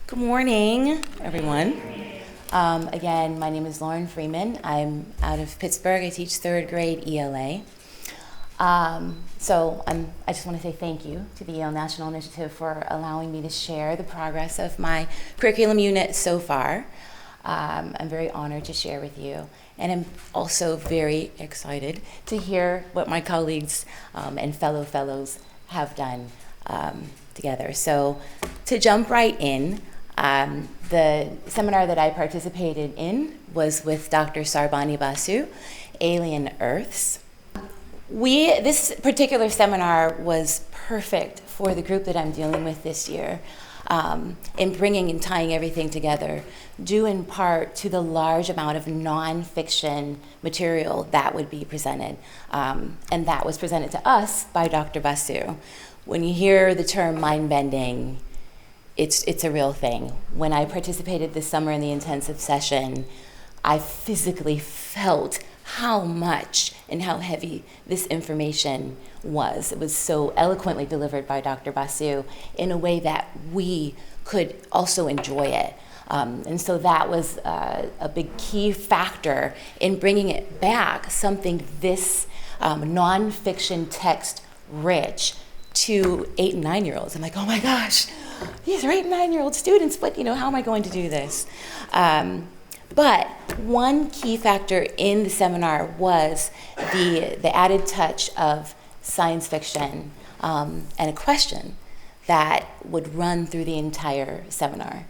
Good morning, everyone. Again, my name is Freeman. I'm out of Pittsburgh. I teach third grade ELA. I just want to say thank you to the Yale National Initiative for allowing me to share the progress of my curriculum unit so far. I'm very honored to share with you, and I'm also very excited to hear what my colleagues and fellows have done together. So to jump right in, the seminar that I participated in was with Dr. Sarbani Basu, Alien Earths. This particular seminar was perfect for the group that I'm dealing with this year, in bringing and tying everything together, due in part to the large amount of nonfiction material that would be presented, and that was presented to us by Dr. Basu. When you hear the term mind-bending, it's a real thing. When I participated this summer in the intensive session, I physically felt how much and how heavy this information was. It was so eloquently delivered by Dr. Basu in a way that we could also enjoy it. And so that was a big key factor in bringing it back, something this nonfiction text rich to 8 and 9-year-olds. I'm like, oh my gosh, these are 8 and 9-year-old students, but how am I going to do this? But one key factor in the seminar was the added touch of science fiction and a question that would run through the entire seminar.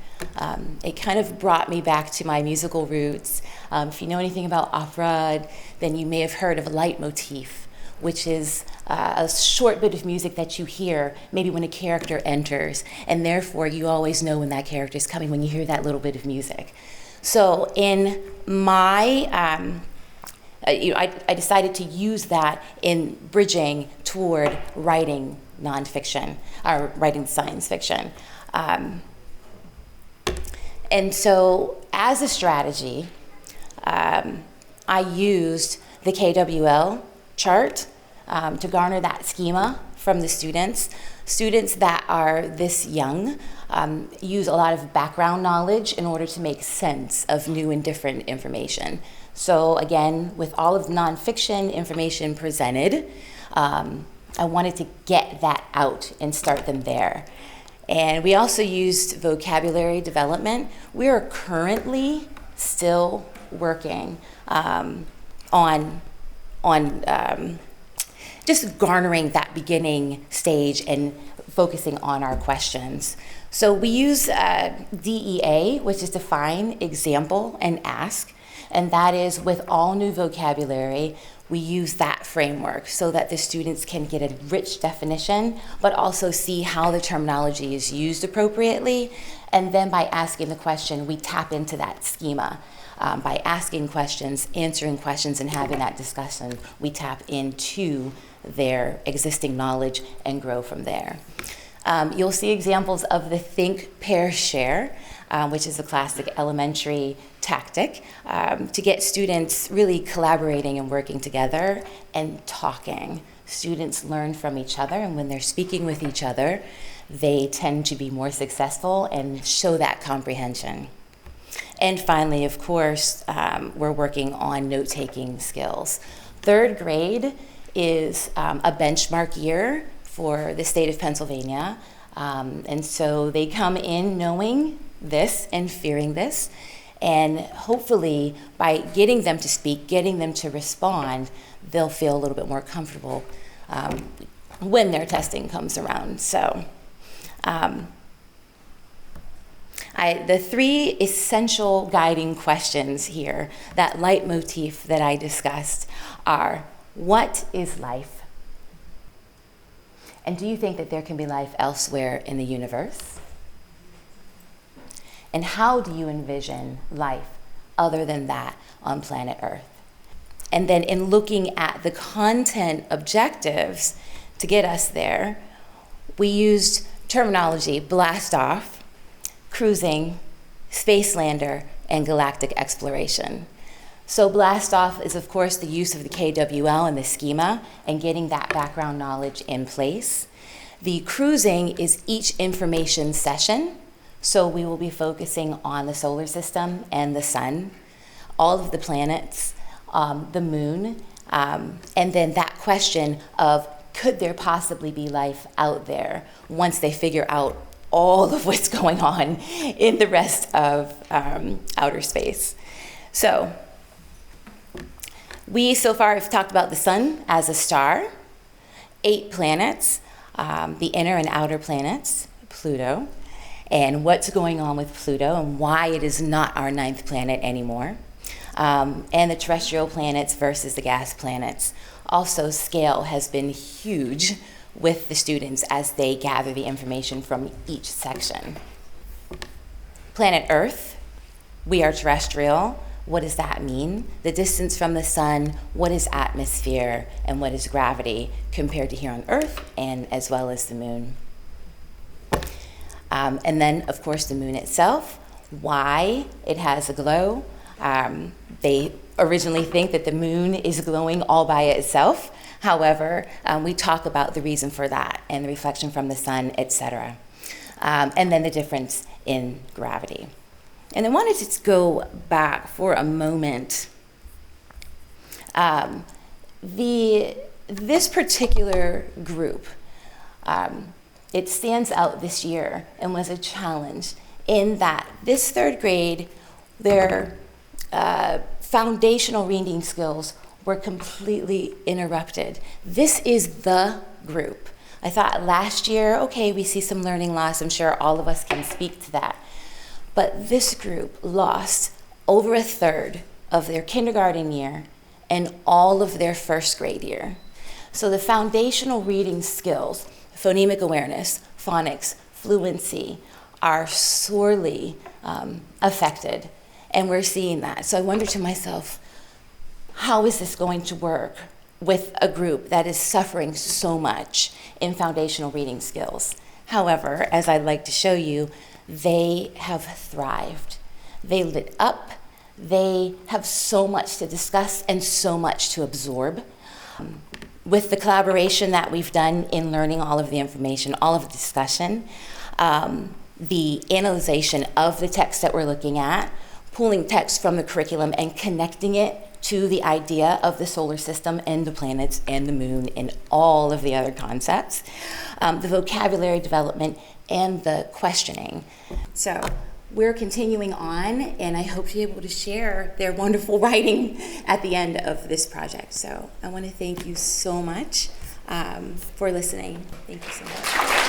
It kind of brought me back to my musical roots. If you know anything about opera, then you may have heard of a leitmotif, which is a short bit of music that you hear maybe when a character enters, and therefore you always know when that character is coming when you hear that little bit of music. So in my, I decided to use that in bridging toward writing nonfiction, or writing science fiction. And so as a strategy, I used the KWL chart to garner that schema from the students. Students that are this young use a lot of background knowledge in order to make sense of new and different information. So again, with all of the nonfiction information presented, I wanted to get that out and start them there. And we also used vocabulary development. We are currently still working on just garnering that beginning stage and focusing on our questions. So we use DEA, which is define, example, and ask. And that is with all new vocabulary, we use that framework so that the students can get a rich definition, but also see how the terminology is used appropriately. And then by asking the question, we tap into that schema. By asking questions, answering questions, and having that discussion, we tap into their existing knowledge and grow from there. You'll see examples of the think, pair, share, which is a classic elementary tactic to get students really collaborating and working together and talking. Students learn from each other, and when they're speaking with each other, they tend to be more successful and show that comprehension. And finally, of course, we're working on note-taking skills. Third grade is a benchmark year for the state of Pennsylvania. And so they come in knowing this and fearing this. And hopefully, by getting them to speak, getting them to respond, they'll feel a little bit more comfortable when their testing comes around. So the 3 essential guiding questions here, that leitmotif that I discussed, are: what is life? And do you think that there can be life elsewhere in the universe? And how do you envision life other than that on planet Earth? And then in looking at the content objectives to get us there, we used terminology: blast off, cruising, space lander, and galactic exploration. So blast off is, of course, the use of the KWL and the schema and getting that background knowledge in place. The cruising is each information session So we will be focusing on the solar system and the sun, all of the planets, the moon, and then that question of could there possibly be life out there once they figure out all of what's going on in the rest of outer space. So we so far have talked about the sun as a star, 8 planets, the inner and outer planets, Pluto, and what's going on with Pluto and why it is not our 9th planet anymore, and the terrestrial planets versus the gas planets. Also, scale has been huge with the students as they gather the information from each section. Planet Earth, we are terrestrial. What does that mean? The distance from the sun, what is atmosphere, and what is gravity compared to here on Earth, and as well as the moon. And then, of course, the moon itself, why it has a glow. They originally think that the moon is glowing all by itself. However, we talk about the reason for that and the reflection from the sun, etc. And then the difference in gravity. And I wanted to go back for a moment. This particular group, it stands out this year and was a challenge in that this 3rd grade, their foundational reading skills were completely interrupted. This is the group. I thought last year, okay, we see some learning loss. I'm sure all of us can speak to that. But this group lost over 1/3 of their kindergarten year and all of their 1st grade year. So the foundational reading skills, phonemic awareness, phonics, fluency, are sorely affected. And we're seeing that. So I wonder to myself, how is this going to work with a group that is suffering so much in foundational reading skills? However, as I'd like to show you, they have thrived. They lit up. They have so much to discuss and so much to absorb. With the collaboration that we've done in learning all of the information, all of the discussion, the analyzation of the text that we're looking at, pulling text from the curriculum and connecting it to the idea of the solar system and the planets and the moon and all of the other concepts, the vocabulary development and the questioning. So we're continuing on, and I hope to be able to share their wonderful writing at the end of this project. So I want to thank you so much for listening. Thank you so much.